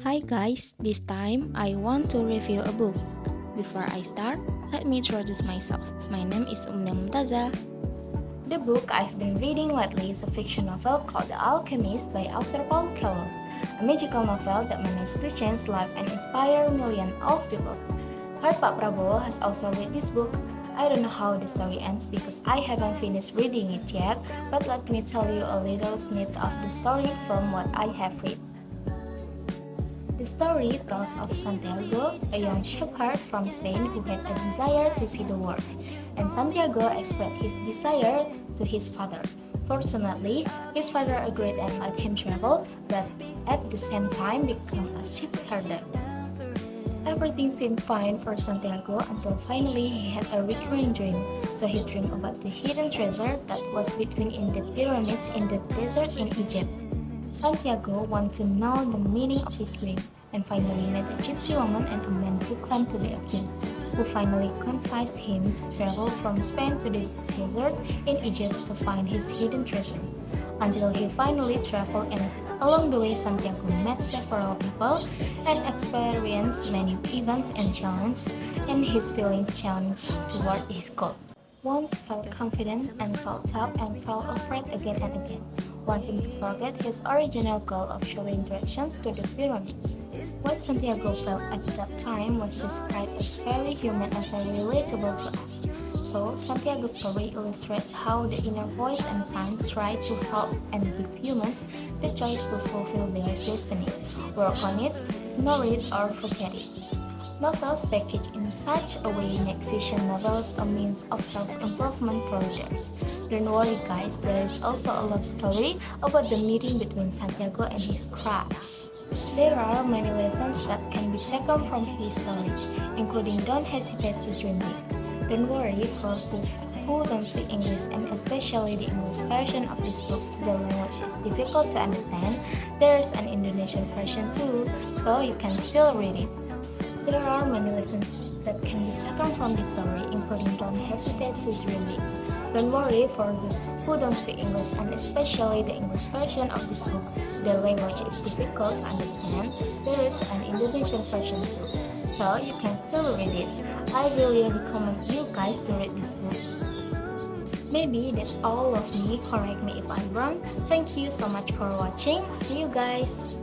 Hi guys, this time I want to review a book. Before I start, let me introduce myself. My name is Mumtaza. The book I've been reading lately is a fiction novel called The Alchemist by author Paul Ceolho, a magical novel that managed to change life and inspire millions of people. Heard Pak Prabowo has also read this book. I don't know how the story ends because I haven't finished reading it yet, but let me tell you a little snippet of the story from what I have read. The story tells of Santiago, a young shepherd from Spain who had a desire to see the world, and Santiago expressed his desire to his father. Fortunately, his father agreed and let him travel, but at the same time became a sheepherder. Everything seemed fine for Santiago until finally he had a recurring dream. So he dreamed about the hidden treasure that was between in the pyramids in the desert in Egypt. Santiago wanted to know the meaning of his dream and finally met a gypsy woman and a man who claimed to be a king, who finally convinced him to travel from Spain to the desert in Egypt to find his hidden treasure. Until he finally traveled and along the way Santiago met several people and experienced many events and challenges, and his feelings changed toward his goal. Once felt confident and felt tough and felt afraid again and again, wanting to forget his original goal of showing directions to the pyramids. What Santiago felt at that time was described as very human and very relatable to us. So, Santiago's story illustrates how the inner voice and science try to help and give humans the choice to fulfill their destiny. Work on it, ignore it, or forget it. Novels packaged in such a way make fiction novels a means of self-improvement for readers. Don't worry guys, there is also a love story about the meeting between Santiago and his crush. There are many lessons that can be taken from his story, including don't hesitate to dream big. Don't worry for those who don't speak English, and especially the English version of this book, the language is difficult to understand. There is an Indonesian version too, so you can still read it. There are many lessons that can be taken from this story, including don't hesitate to dream big. Don't worry for those who don't speak English, and especially the English version of this book. The language is difficult to understand. There is an Indonesian version too, so you can still read it. I really recommend you guys to read this book. Maybe that's all of me. Correct me if I'm wrong. Thank you so much for watching. See you guys.